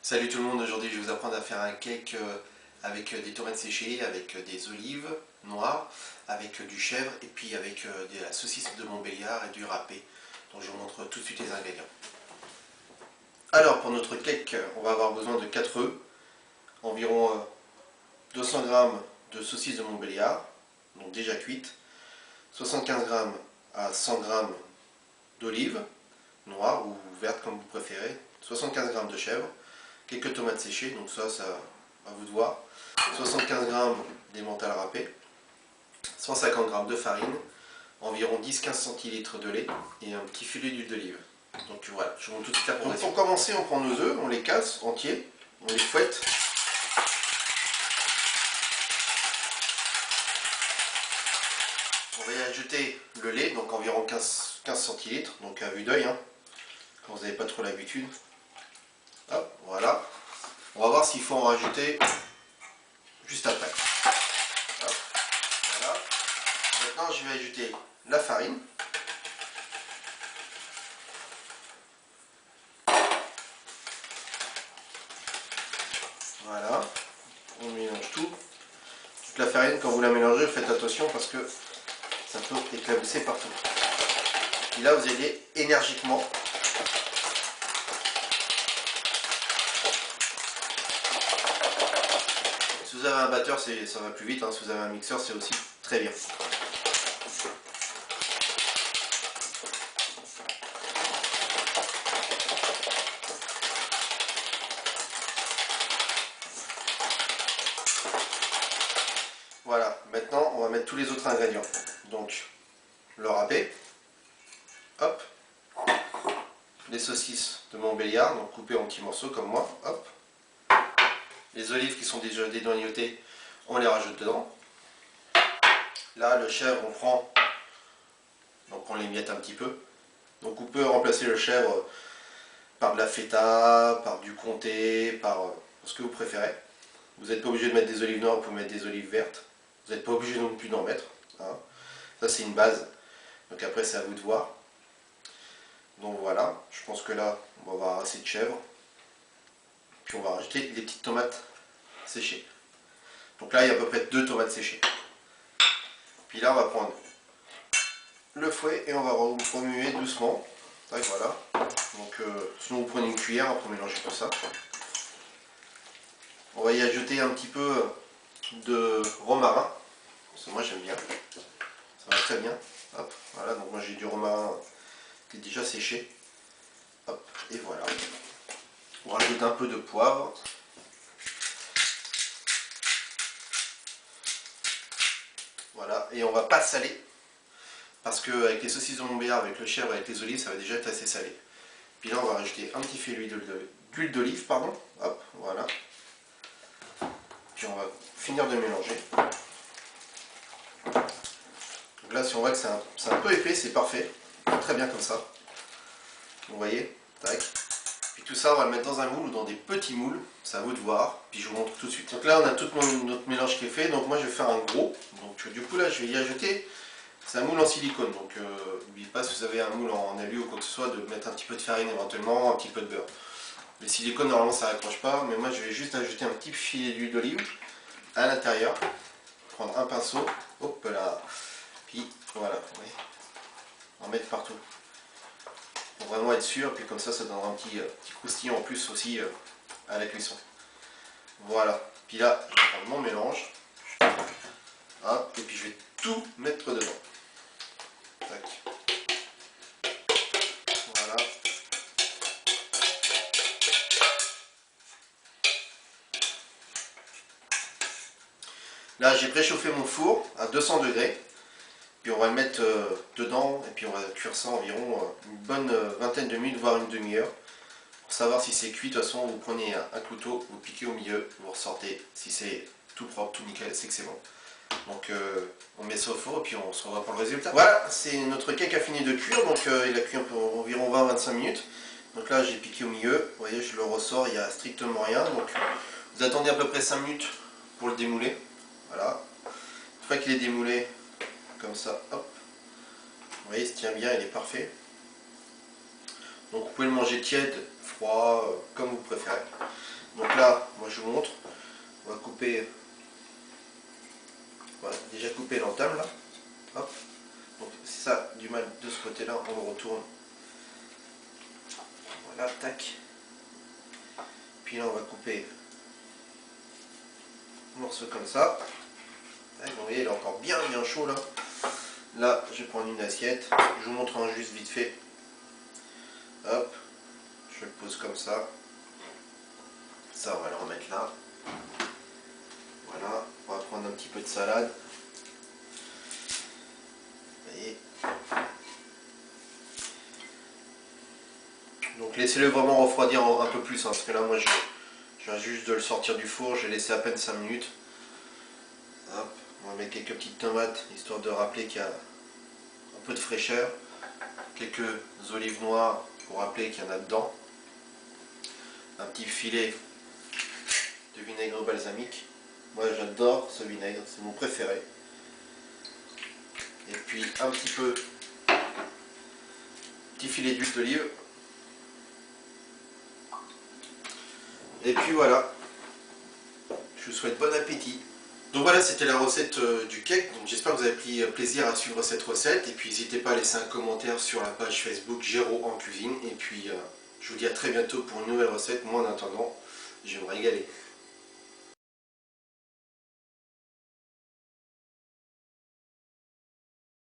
Salut tout le monde, aujourd'hui je vais vous apprendre à faire un cake avec des tomates séchées, avec des olives noires, avec du chèvre et puis avec de la saucisse de Montbéliard et du râpé. Donc je vous montre tout de suite les ingrédients. Alors pour notre cake, on va avoir besoin de 4 œufs, environ 200 g de saucisse de Montbéliard, donc déjà cuite, 75 g à 100 g d'olives noires ou vertes comme vous préférez, 75 g de chèvre, quelques tomates séchées, donc ça à vous de voir, 75 g d'emmental râpé, 150 g de farine, environ 10-15 centilitres de lait et un petit filet d'huile d'olive. Donc voilà, je vous montre tout de suite la progression. Pour commencer, on prend nos œufs, on les casse entiers, on les fouette. On va y ajouter le lait, donc environ 15 centilitres, donc à vue d'œil, hein, quand vous n'avez pas trop l'habitude. Hop, voilà. On va voir s'il faut en rajouter juste après. Hop, voilà. Maintenant, je vais ajouter la farine. Voilà. On mélange tout. Toute la farine, quand vous la mélangez, faites attention parce que ça peut éclabousser partout. Et là, vous allez énergiquement. Si vous avez un batteur, ça va plus vite, hein. Si vous avez un mixeur, c'est aussi très bien. Voilà, maintenant on va mettre tous les autres ingrédients. Donc, le râpé, hop, les saucisses de Montbéliard, donc coupées en petits morceaux comme moi, hop. Les olives qui sont déjà dénoyautées, on les rajoute dedans. Là, le chèvre, on prend, donc on les miette un petit peu. Donc on peut remplacer le chèvre par de la feta, par du comté, par ce que vous préférez. Vous n'êtes pas obligé de mettre des olives noires, vous pouvez mettre des olives vertes. Vous n'êtes pas obligé non plus d'en mettre, hein. Ça c'est une base, donc après c'est à vous de voir. Donc voilà, je pense que là on va avoir assez de chèvre. Puis on va rajouter des petites tomates séchées. Donc là il y a à peu près 2 tomates séchées. Puis là on va prendre le fouet et on va remuer doucement. Tac, voilà. Donc sinon vous prenez une cuillère pour mélanger tout ça. On va y ajouter un petit peu de romarin. Parce que moi j'aime bien. Ça va très bien. Hop, voilà, donc moi j'ai du romarin qui est déjà séché. Hop, et voilà. On rajoute un peu de poivre. Voilà, et on va pas saler. Parce qu'avec les saucisses de Montbéliard, avec le chèvre, avec les olives, ça va déjà être assez salé. Puis là, on va rajouter un petit filet d'huile d'olive, pardon. Hop, voilà. Puis on va finir de mélanger. Donc là, si on voit que c'est un peu épais, c'est parfait. Très bien comme ça. Vous voyez, tac. Puis tout ça, on va le mettre dans un moule ou dans des petits moules. C'est à vous de voir. Puis je vous montre tout de suite. Donc là, on a tout notre mélange qui est fait. Donc moi, je vais faire un gros. Donc du coup, là, je vais y ajouter. C'est un moule en silicone, donc n'oubliez pas, si vous avez un moule en alu ou quoi que ce soit, de mettre un petit peu de farine éventuellement, un petit peu de beurre. Le silicone, normalement, ça ne raccroche pas, mais moi, je vais juste ajouter un petit filet d'huile d'olive à l'intérieur. Prendre un pinceau, hop là, puis voilà, vous voyez, en mettre partout. Pour vraiment être sûr, puis comme ça donnera un petit croustillant en plus aussi à la cuisson. Voilà, puis là, je vais prendre mon mélange, hop, et puis je vais tout mettre dedans. Tac. Voilà. Là, j'ai préchauffé mon four à 200 degrés. Puis on va le mettre dedans et puis on va cuire ça environ une bonne vingtaine de minutes, voire une demi-heure. Pour savoir si c'est cuit, de toute façon, vous prenez un couteau, vous piquez au milieu, vous ressortez. Si c'est tout propre, tout nickel, c'est que c'est bon. Donc on met ça au four et puis on se revoit pour le résultat. Voilà, c'est notre cake a fini de cuire, donc il a cuit environ 20-25 minutes. Donc là j'ai piqué au milieu, vous voyez je le ressors, il n'y a strictement rien. Donc vous attendez à peu près 5 minutes pour le démouler. Voilà. Une fois qu'il est démoulé, comme ça, hop. Vous voyez il se tient bien, il est parfait. Donc vous pouvez le manger tiède, froid, comme vous préférez. Donc là, moi je vous montre, on va couper, voilà, déjà coupé l'entame là, hop. Donc c'est ça, du mal de ce côté là, on le retourne, voilà, tac. Puis là on va couper un morceau comme ça. Tac, vous voyez il est encore bien chaud là. Là je vais prendre une assiette, je vous montre un juste vite fait. Hop, je le pose comme ça. Ça on va le remettre là. Voilà, on va prendre un petit peu de salade. Vous voyez. Donc laissez-le vraiment refroidir un peu plus, hein, parce que là moi je viens juste de le sortir du four, j'ai laissé à peine 5 minutes. Hop, on va mettre quelques petites tomates, histoire de rappeler qu'il y a un peu de fraîcheur. Quelques olives noires pour rappeler qu'il y en a dedans. Un petit filet de vinaigre balsamique. Moi j'adore ce vinaigre, c'est mon préféré. Et puis un petit filet d'huile d'olive. Et puis voilà, je vous souhaite bon appétit. Donc voilà, c'était la recette du cake. Donc j'espère que vous avez pris plaisir à suivre cette recette. Et puis n'hésitez pas à laisser un commentaire sur la page Facebook Géraud en cuisine. Et puis je vous dis à très bientôt pour une nouvelle recette. Moi en attendant, je vais me régaler.